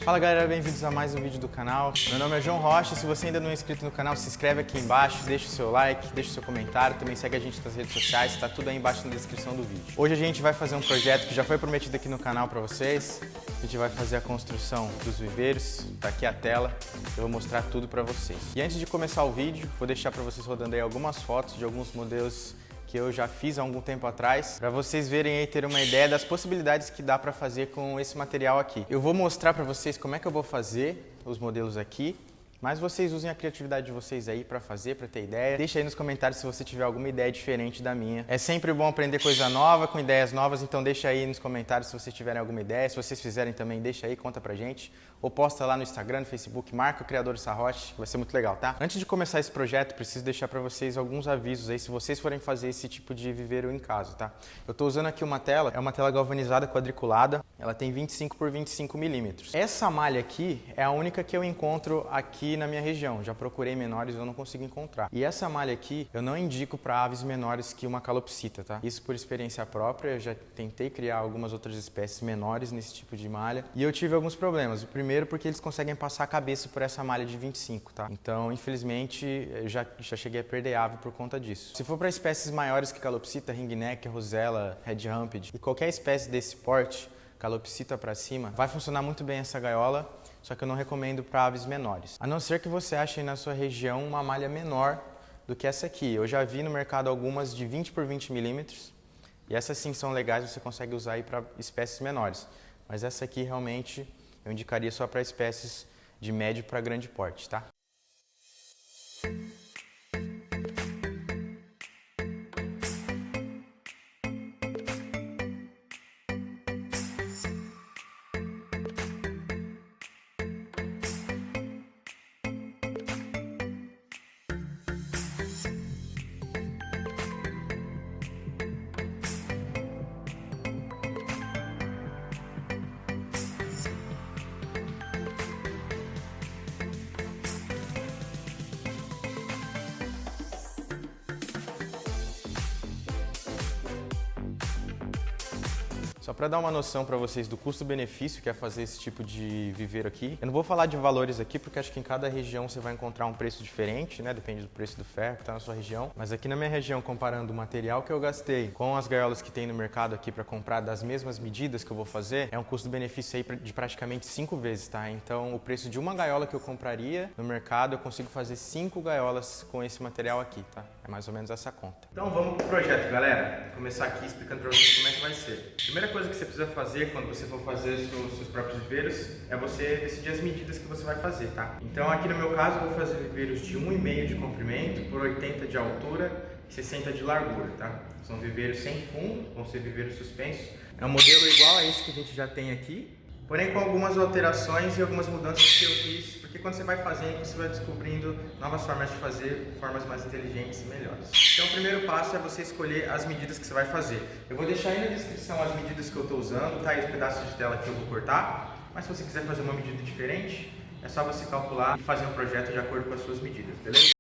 Fala galera, bem-vindos a mais um vídeo do canal. Meu nome é João Rocha, se você ainda não é inscrito no canal, se inscreve aqui embaixo, deixa o seu like, deixa o seu comentário, também segue a gente nas redes sociais, tá tudo aí embaixo na descrição do vídeo. Hoje a gente vai fazer um projeto que já foi prometido aqui no canal para vocês. A gente vai fazer a construção dos viveiros, tá aqui a tela, eu vou mostrar tudo para vocês. E antes de começar o vídeo, vou deixar para vocês rodando aí algumas fotos de alguns modelos que eu já fiz há algum tempo atrás, para vocês verem aí, ter uma ideia das possibilidades que dá para fazer com esse material aqui. Eu vou mostrar para vocês como é que eu vou fazer os modelos aqui, mas vocês usem a criatividade de vocês aí para fazer, para ter ideia. Deixa aí nos comentários se você tiver alguma ideia diferente da minha. É sempre bom aprender coisa nova, com ideias novas, então deixa aí nos comentários se vocês tiverem alguma ideia. Se vocês fizerem também, deixa aí, conta pra gente. Ou posta lá no Instagram, no Facebook, marca o Criador Sarrote, que vai ser muito legal, tá? Antes de começar esse projeto, preciso deixar para vocês alguns avisos aí, se vocês forem fazer esse tipo de viveiro em casa, tá? Eu tô usando aqui uma tela, é uma tela galvanizada quadriculada, ela tem 25 por 25 milímetros. Essa malha aqui é a única que eu encontro aqui na minha região, já procurei menores, eu não consigo encontrar. E essa malha aqui, eu não indico para aves menores que uma calopsita, tá? Isso por experiência própria, eu já tentei criar algumas outras espécies menores nesse tipo de malha, e eu tive alguns problemas. O primeiro porque eles conseguem passar a cabeça por essa malha de 25, tá? Então, infelizmente, eu já cheguei a perder ave por conta disso. Se for para espécies maiores que calopsita, ringneck, rosella, red ramped e qualquer espécie desse porte, calopsita para cima, vai funcionar muito bem essa gaiola, só que eu não recomendo para aves menores. A não ser que você ache aí na sua região uma malha menor do que essa aqui. Eu já vi no mercado algumas de 20 por 20 milímetros e essas sim são legais, você consegue usar aí para espécies menores. Mas essa aqui realmente eu indicaria só para espécies de médio para grande porte, tá? Só para dar uma noção para vocês do custo-benefício que é fazer esse tipo de viveiro aqui. Eu não vou falar de valores aqui porque acho que em cada região você vai encontrar um preço diferente, né? Depende do preço do ferro que está na sua região. Mas aqui na minha região, comparando o material que eu gastei com as gaiolas que tem no mercado aqui para comprar das mesmas medidas que eu vou fazer, é um custo-benefício aí de praticamente 5 vezes, tá? Então o preço de uma gaiola que eu compraria no mercado, eu consigo fazer 5 gaiolas com esse material aqui, tá? É mais ou menos essa conta. Então vamos pro projeto, galera. Vou começar aqui explicando para vocês como é que vai ser. Primeira coisa que você precisa fazer quando você for fazer seus próprios viveiros é você decidir as medidas que você vai fazer, tá? Então aqui no meu caso eu vou fazer viveiros de 1,5 de comprimento por 80 de altura e 60 de largura, tá? São viveiros sem fundo, vão ser viveiros suspensos. É um modelo igual a esse que a gente já tem aqui, porém com algumas alterações e algumas mudanças que eu fiz, porque quando você vai fazendo, você vai descobrindo novas formas de fazer, formas mais inteligentes e melhores. Então o primeiro passo é você escolher as medidas que você vai fazer. Eu vou deixar aí na descrição as medidas que eu estou usando, tá? E os pedaços de tela que eu vou cortar, mas se você quiser fazer uma medida diferente, é só você calcular e fazer um projeto de acordo com as suas medidas, beleza?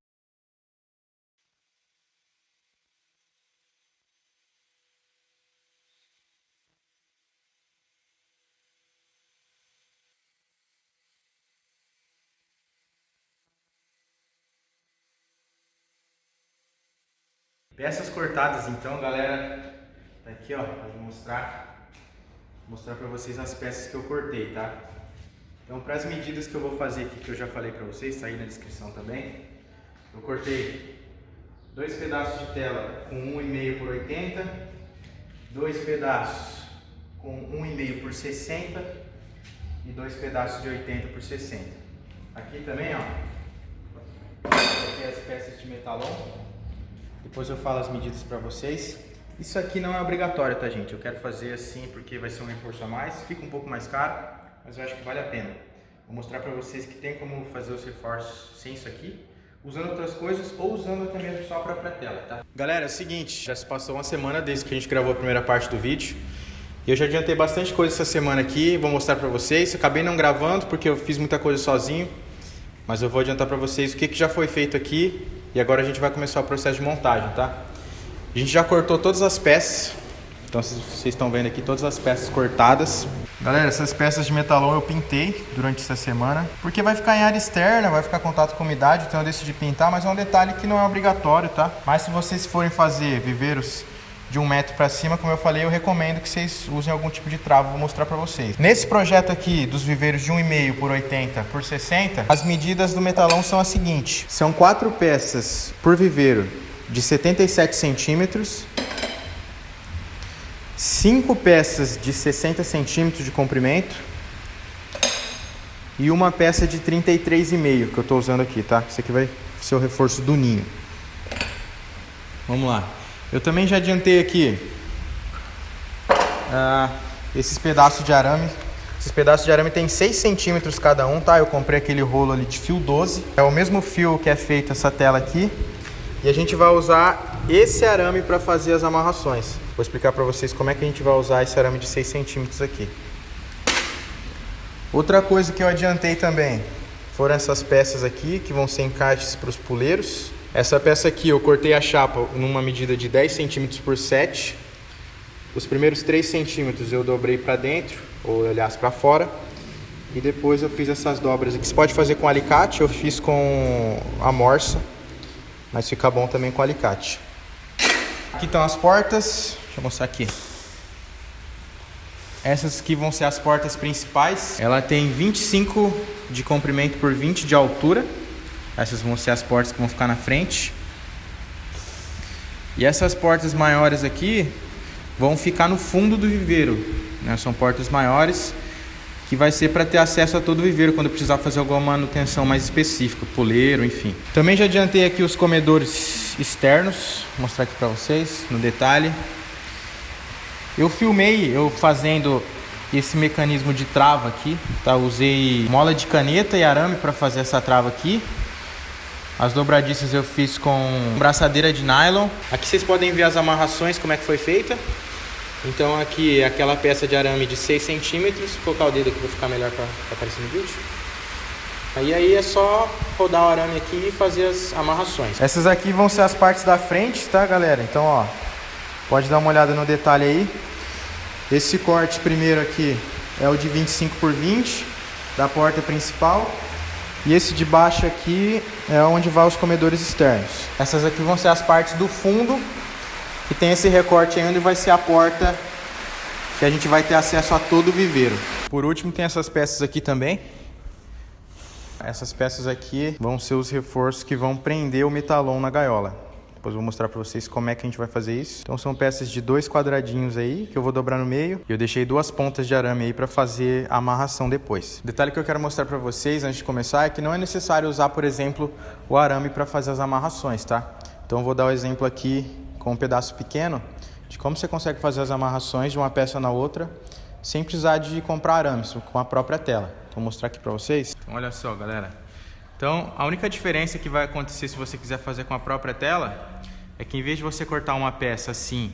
Peças cortadas então, galera, tá aqui ó, vou mostrar para vocês as peças que eu cortei, tá? Então para as medidas que eu vou fazer aqui, que eu já falei para vocês, tá aí na descrição também, eu cortei 2 pedaços de tela com 1,5 por 80, 2 pedaços com 1,5 por 60 e 2 pedaços de 80 por 60. Aqui também ó, aqui as peças de metalon. Depois eu falo as medidas para vocês. Isso aqui não é obrigatório, tá gente? Eu quero fazer assim porque vai ser um reforço a mais. Fica um pouco mais caro, mas eu acho que vale a pena. Vou mostrar para vocês que tem como fazer os reforços sem isso aqui, usando outras coisas ou usando até mesmo só a própria tela, tá? Galera, é o seguinte, já se passou uma semana desde que a gente gravou a primeira parte do vídeo. E eu já adiantei bastante coisa essa semana aqui, vou mostrar para vocês. Eu acabei não gravando porque eu fiz muita coisa sozinho, mas eu vou adiantar para vocês o que já foi feito aqui. E agora a gente vai começar o processo de montagem, tá? A gente já cortou todas as peças, Então vocês estão vendo aqui todas as peças cortadas. Galera, essas peças de metalon eu pintei durante essa semana, porque vai ficar em área externa, vai ficar em contato com umidade, então eu decidi pintar, mas é um detalhe que não é obrigatório, tá? Mas se vocês forem fazer viveiros de 1 metro para cima, como eu falei, eu recomendo que vocês usem algum tipo de trava, vou mostrar para vocês. Nesse projeto aqui dos viveiros de 1,5 por 80 por 60, as medidas do metalon são as seguintes. São 4 peças por viveiro de 77 centímetros, 5 peças de 60 centímetros de comprimento e uma peça de 33,5 que eu estou usando aqui, tá? Isso aqui vai ser o reforço do ninho. Vamos lá. Eu também já adiantei aqui esses pedaços de arame. Esses pedaços de arame tem 6 centímetros cada um, tá? Eu comprei aquele rolo ali de fio 12. É o mesmo fio que é feito essa tela aqui. E a gente vai usar esse arame para fazer as amarrações. Vou explicar para vocês como é que a gente vai usar esse arame de 6 centímetros aqui. Outra coisa que eu adiantei também foram essas peças aqui, que vão ser encaixes para os puleiros. Essa peça aqui eu cortei a chapa numa medida de 10 centímetros por 7. Os primeiros 3 centímetros eu dobrei para dentro, ou aliás para fora. E depois eu fiz essas dobras aqui. Você pode fazer com alicate, eu fiz com a morsa, mas fica bom também com alicate. Aqui estão as portas, deixa eu mostrar aqui. Essas aqui vão ser as portas principais. Ela tem 25 de comprimento por 20 de altura. Essas vão ser as portas que vão ficar na frente. E essas portas maiores aqui vão ficar no fundo do viveiro, né? São portas maiores que vai ser para ter acesso a todo o viveiro quando precisar fazer alguma manutenção mais específica, puleiro, enfim. Também já adiantei aqui os comedores externos, vou mostrar aqui para vocês no detalhe. Eu filmei eu fazendo esse mecanismo de trava aqui, tá? Usei mola de caneta e arame para fazer essa trava aqui. As dobradiças eu fiz com braçadeira de nylon. Aqui vocês podem ver as amarrações, como é que foi feita. Então aqui é aquela peça de arame de 6 centímetros. Vou colocar o dedo aqui para ficar melhor para aparecer no vídeo. Aí é só rodar o arame aqui e fazer as amarrações. Essas aqui vão ser as partes da frente, tá, galera? Então, ó, pode dar uma olhada no detalhe aí. Esse corte primeiro aqui é o de 25 por 20 da porta principal. E esse de baixo aqui é onde vai os comedores externos. Essas aqui vão ser as partes do fundo, que tem esse recorte aí onde vai ser a porta que a gente vai ter acesso a todo o viveiro. Por último tem essas peças aqui também. Essas peças aqui vão ser os reforços que vão prender o metalon na gaiola. Depois eu vou mostrar para vocês como é que a gente vai fazer isso. Então são peças de 2 quadradinhos aí, que eu vou dobrar no meio. E eu deixei 2 pontas de arame aí para fazer a amarração depois. O detalhe que eu quero mostrar para vocês antes de começar é que não é necessário usar, por exemplo, o arame para fazer as amarrações, tá? Então eu vou dar o exemplo aqui com um pedaço pequeno de como você consegue fazer as amarrações de uma peça na outra sem precisar de comprar arame, com a própria tela. Então vou mostrar aqui para vocês. Então, olha só, galera. Então a única diferença que vai acontecer se você quiser fazer com a própria tela é que em vez de você cortar uma peça assim,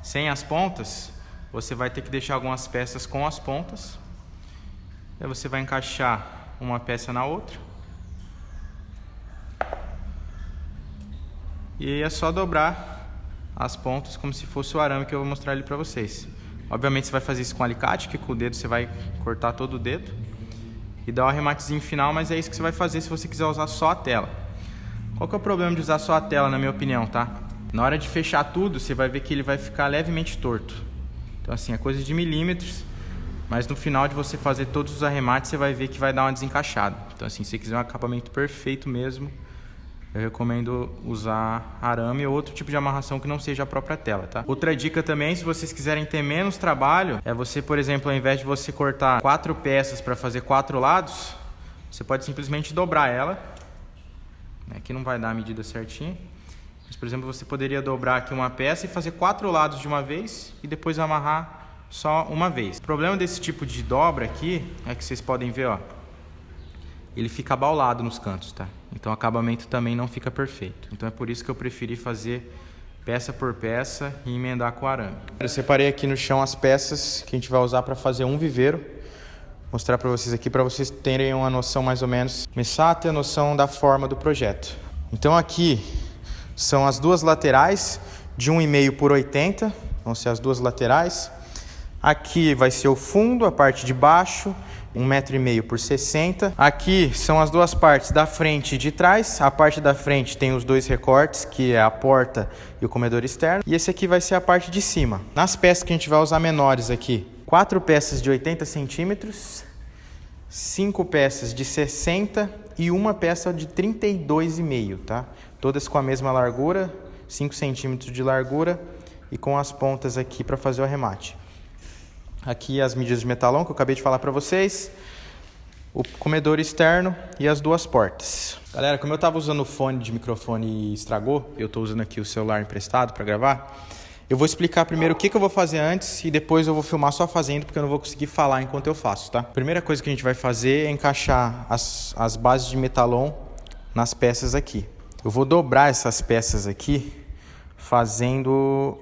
sem as pontas, você vai ter que deixar algumas peças com as pontas. Aí você vai encaixar uma peça na outra. E aí é só dobrar as pontas como se fosse o arame que eu vou mostrar ali para vocês. Obviamente você vai fazer isso com alicate, que com o dedo você vai cortar todo o dedo e dar o arrematezinho final, mas é isso que você vai fazer se você quiser usar só a tela. Qual que é o problema de usar só a tela, na minha opinião, tá? Na hora de fechar tudo, você vai ver que ele vai ficar levemente torto. Então assim, é coisa de milímetros, mas no final de você fazer todos os arremates, você vai ver que vai dar uma desencaixada. Então assim, se você quiser um acabamento perfeito mesmo, eu recomendo usar arame ou outro tipo de amarração que não seja a própria tela, tá? Outra dica também, se vocês quiserem ter menos trabalho, é você, por exemplo, ao invés de você cortar 4 peças para fazer 4 lados, você pode simplesmente dobrar ela. Aqui não vai dar a medida certinha. Mas, por exemplo, você poderia dobrar aqui uma peça e fazer 4 lados de uma vez e depois amarrar só uma vez. O problema desse tipo de dobra aqui é que vocês podem ver, ó, ele fica abaulado nos cantos, tá? Então o acabamento também não fica perfeito. Então é por isso que eu preferi fazer peça por peça e emendar com arame. Eu separei aqui no chão as peças que a gente vai usar para fazer um viveiro. Vou mostrar para vocês aqui, para vocês terem uma noção mais ou menos, começar a ter a noção da forma do projeto. Então aqui são as 2 laterais de 1,5 por 80. vão ser as duas laterais. Aqui vai ser o fundo, a parte de baixo, 1,5 m por 60. Aqui são as duas partes da frente e de trás. A parte da frente tem os dois recortes, que é a porta e o comedor externo. E esse aqui vai ser a parte de cima. Nas peças que a gente vai usar menores aqui, 4 peças de 80 centímetros, 5 peças de 60 e uma peça de 32,5, tá? Todas com a mesma largura, 5 centímetros de largura e com as pontas aqui para fazer o arremate. Aqui as medidas de metalon que eu acabei de falar para vocês, o comedor externo e as duas portas. Galera, como eu estava usando o fone de microfone e estragou, eu estou usando aqui o celular emprestado para gravar, eu vou explicar primeiro o que eu vou fazer antes e depois eu vou filmar só fazendo, porque eu não vou conseguir falar enquanto eu faço, tá? A primeira coisa que a gente vai fazer é encaixar as bases de metalon nas peças aqui. Eu vou dobrar essas peças aqui fazendo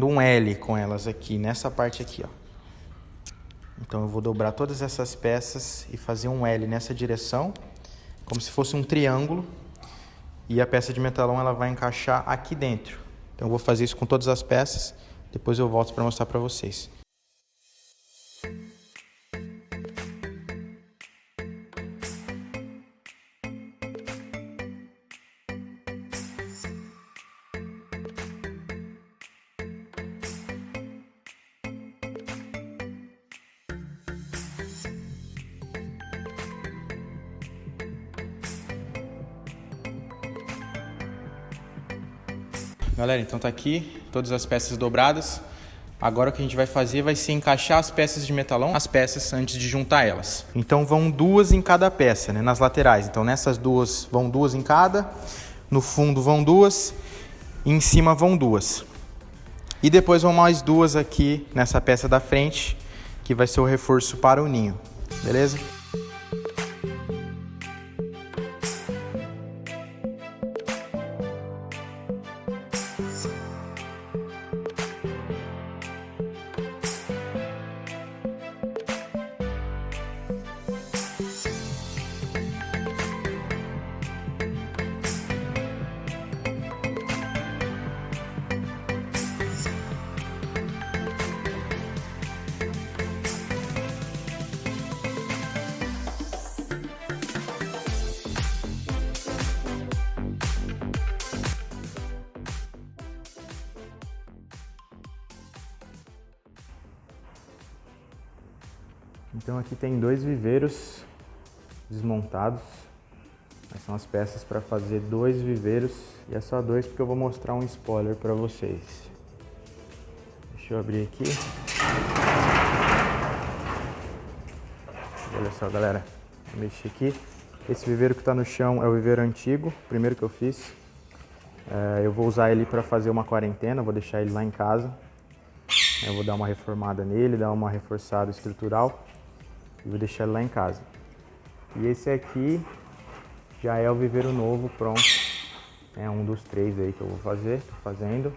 um L com elas aqui, nessa parte aqui, ó. Então eu vou dobrar todas essas peças e fazer um L nessa direção, como se fosse um triângulo, e a peça de metalon ela vai encaixar aqui dentro. Então eu vou fazer isso com todas as peças, depois eu volto para mostrar para vocês. Galera, então tá aqui todas as peças dobradas. Agora o que a gente vai fazer vai ser encaixar as peças de metalon, as peças antes de juntar elas. Então vão duas em cada peça, né, nas laterais. Então nessas duas vão duas em cada, no fundo vão duas, e em cima vão duas. E depois vão mais duas aqui nessa peça da frente, que vai ser o reforço para o ninho, beleza? Então aqui tem dois viveiros desmontados. Essas são as peças para fazer dois viveiros. E é só dois porque eu vou mostrar um spoiler para vocês. Deixa eu abrir aqui. Olha só, galera. Vou mexer aqui. Esse viveiro que está no chão é o viveiro antigo, o primeiro que eu fiz. Eu vou usar ele para fazer uma quarentena, vou deixar ele lá em casa. Eu vou dar uma reformada nele, dar uma reforçada estrutural e vou deixar ele lá em casa. E esse aqui já é o viveiro novo, pronto. É um dos três aí que eu vou fazer, tô fazendo.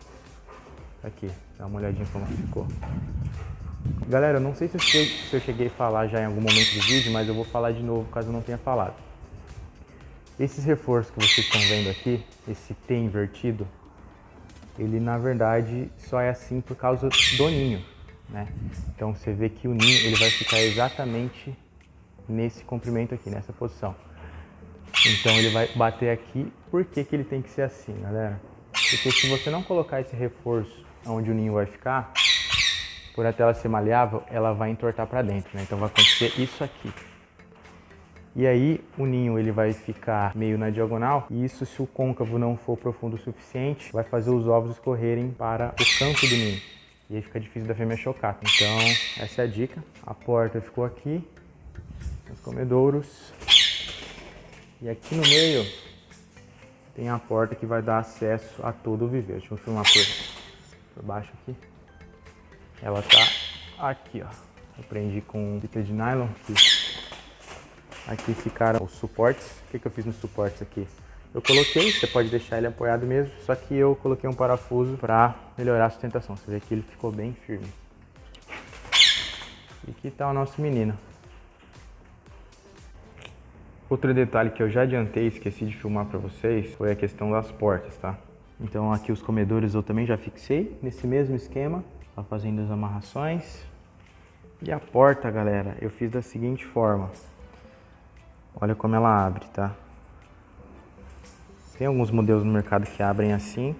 Aqui, dá uma olhadinha como ficou. Galera, eu não sei se eu cheguei a falar já em algum momento do vídeo, mas eu vou falar de novo caso eu não tenha falado. Esses reforços que vocês estão vendo aqui, esse T invertido, ele na verdade só é assim por causa do ninho, né? Então você vê que o ninho ele vai ficar exatamente nesse comprimento aqui, nessa posição. Então ele vai bater aqui. Por que que ele tem que ser assim, galera? Porque se você não colocar esse reforço onde o ninho vai ficar, por a tela ser maleável, ela vai entortar para dentro, né? Então vai acontecer isso aqui. E aí o ninho ele vai ficar meio na diagonal, e isso, se o côncavo não for profundo o suficiente, vai fazer os ovos escorrerem para o canto do ninho. E aí fica difícil da fêmea chocar. Então essa é a dica. A porta ficou aqui, os comedouros. E aqui no meio tem a porta que vai dar acesso a todo o viveiro. Deixa eu filmar por baixo aqui. Ela tá aqui, ó. Eu prendi com fita de nylon aqui. Aqui ficaram os suportes. O que eu fiz nos suportes aqui? Eu coloquei, você pode deixar ele apoiado mesmo, só que eu coloquei um parafuso para melhorar a sustentação. Você vê que ele ficou bem firme. E aqui está o nosso menino. Outro detalhe que eu já adiantei, esqueci de filmar para vocês, foi a questão das portas, tá? Então aqui os comedores eu também já fixei nesse mesmo esquema, tá fazendo as amarrações. E a porta, galera, eu fiz da seguinte forma. Olha como ela abre, tá? Tem alguns modelos no mercado que abrem assim.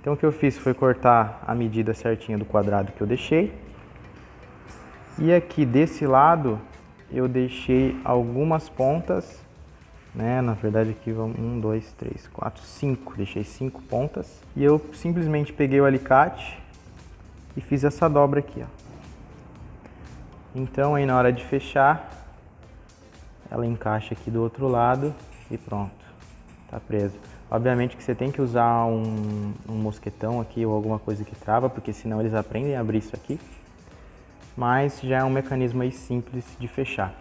Então o que eu fiz foi cortar a medida certinha do quadrado que eu deixei. E aqui desse lado eu deixei algumas pontas, né? Na verdade aqui vamos 1, 2, 3, 4, 5. Deixei 5 pontas. E eu simplesmente peguei o alicate e fiz essa dobra aqui, ó. Então aí na hora de fechar, ela encaixa aqui do outro lado e pronto, tá preso. Obviamente que você tem que usar um mosquetão aqui ou alguma coisa que trava, porque senão eles aprendem a abrir isso aqui. Mas já é um mecanismo aí simples de fechar.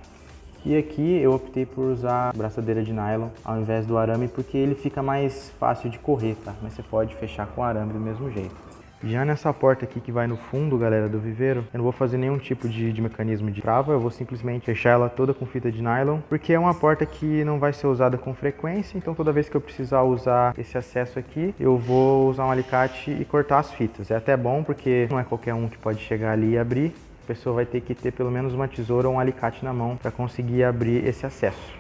E aqui eu optei por usar braçadeira de nylon ao invés do arame, porque ele fica mais fácil de correr, tá? Mas você pode fechar com arame do mesmo jeito. Já nessa porta aqui que vai no fundo, galera, do viveiro, eu não vou fazer nenhum tipo de mecanismo de trava, eu vou simplesmente fechar ela toda com fita de nylon, porque é uma porta que não vai ser usada com frequência, então toda vez que eu precisar usar esse acesso aqui, eu vou usar um alicate e cortar as fitas. É até bom, porque não é qualquer um que pode chegar ali e abrir, a pessoa vai ter que ter pelo menos uma tesoura ou um alicate na mão para conseguir abrir esse acesso.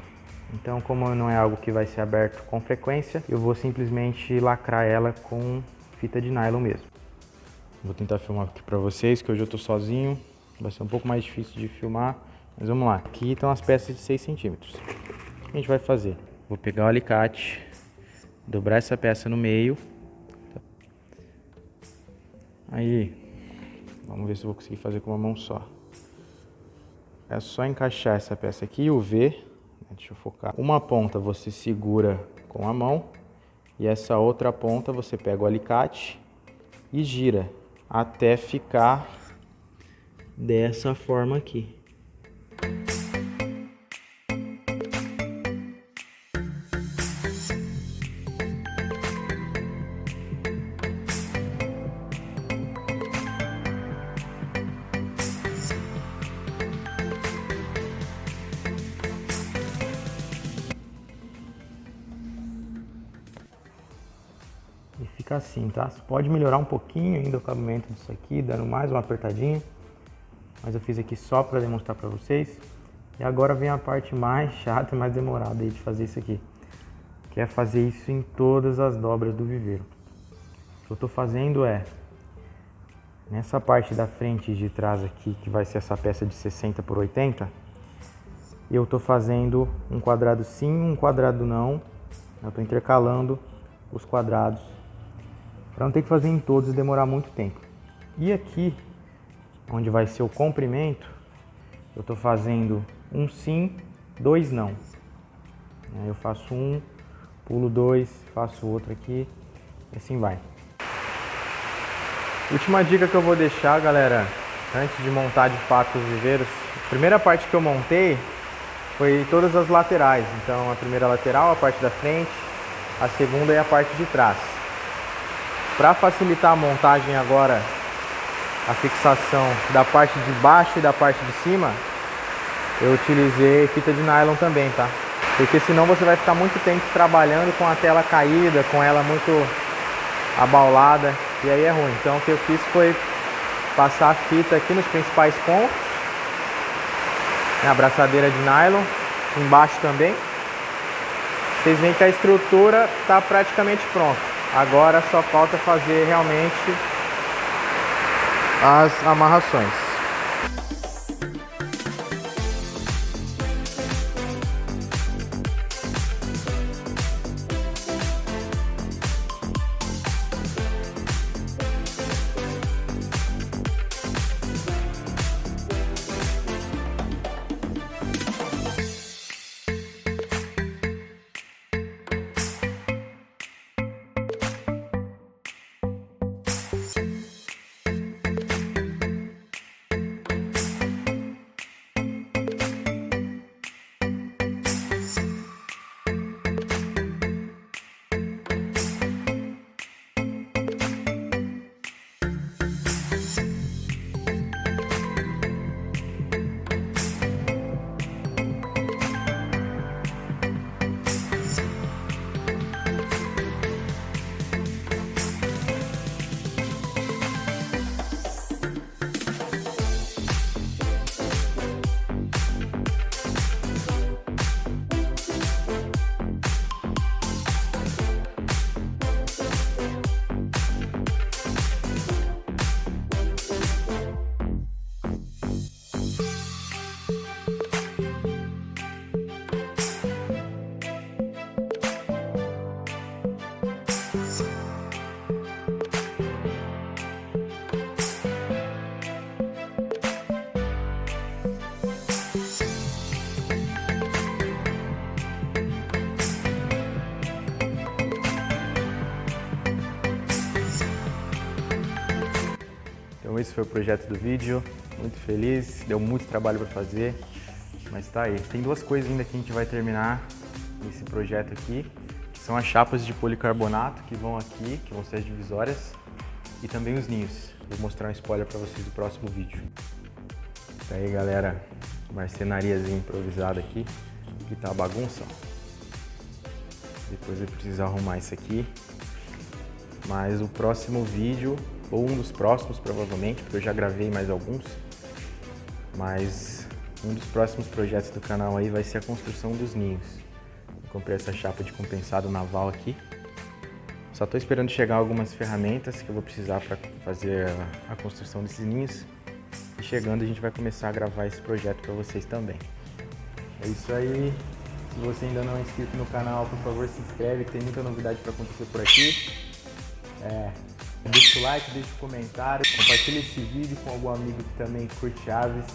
Então, como não é algo que vai ser aberto com frequência, eu vou simplesmente lacrar ela com fita de nylon mesmo. Vou tentar filmar aqui pra vocês, que hoje eu tô sozinho. Vai ser um pouco mais difícil de filmar, mas vamos lá. Aqui estão as peças de 6 centímetros. O que a gente vai fazer? Vou pegar o alicate, dobrar essa peça no meio. Aí, vamos ver se eu vou conseguir fazer com uma mão só. É só encaixar essa peça aqui, o V. Deixa eu focar. Uma ponta você segura com a mão e essa outra ponta você pega o alicate e gira até ficar dessa forma aqui. E fica assim, tá? Você pode melhorar um pouquinho ainda o cabimento disso aqui, dando mais uma apertadinha. Mas eu fiz aqui só para demonstrar para vocês. E agora vem a parte mais chata e mais demorada aí de fazer isso aqui. Que é fazer isso em todas as dobras do viveiro. O que eu tô fazendo é, nessa parte da frente e de trás aqui, que vai ser essa peça de 60 por 80, eu tô fazendo um quadrado sim, um quadrado não. Eu tô intercalando os quadrados para não ter que fazer em todos e demorar muito tempo. E aqui, onde vai ser o comprimento, eu tô fazendo um sim, 2 não. Aí eu faço um, pulo 2, faço outro aqui, e assim vai. Última dica que eu vou deixar, galera, antes de montar de fato os viveiros. A primeira parte que eu montei foi todas as laterais. Então a primeira lateral, a parte da frente, a segunda e a parte de trás. Para facilitar a montagem agora, a fixação da parte de baixo e da parte de cima, eu utilizei fita de nylon também, tá? Porque senão você vai ficar muito tempo trabalhando com a tela caída, com ela muito abaulada, e aí é ruim. Então o que eu fiz foi passar a fita aqui nos principais pontos, a abraçadeira de nylon, embaixo também. Vocês veem que a estrutura está praticamente pronta. Agora só falta fazer realmente as amarrações. foi o projeto do vídeo. Muito feliz, deu muito trabalho para fazer, mas tá aí. Tem duas coisas ainda que a gente vai terminar nesse projeto aqui, que são as chapas de policarbonato que vão aqui, que vão ser as divisórias, e também os ninhos. Vou mostrar um spoiler para vocês do próximo vídeo. Tá aí, galera, marcenariazinha improvisada aqui. Aqui tá a bagunça, ó. Depois eu preciso arrumar isso aqui. Mas o próximo vídeo, ou um dos próximos provavelmente, porque eu já gravei mais alguns, mas um dos próximos projetos do canal aí vai ser a construção dos ninhos. Eu comprei essa chapa de compensado naval aqui. Só tô esperando chegar algumas ferramentas que eu vou precisar para fazer a construção desses ninhos. E chegando a gente vai começar a gravar esse projeto para vocês também. É isso aí. Se você ainda não é inscrito no canal, por favor se inscreve, que tem muita novidade para acontecer por aqui. Deixa o like, deixa o comentário, compartilha esse vídeo com algum amigo que também curte aves.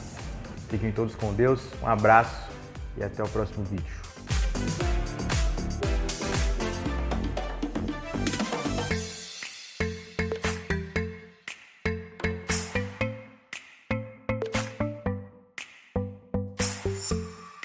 Fiquem todos com Deus, um abraço e até o próximo vídeo.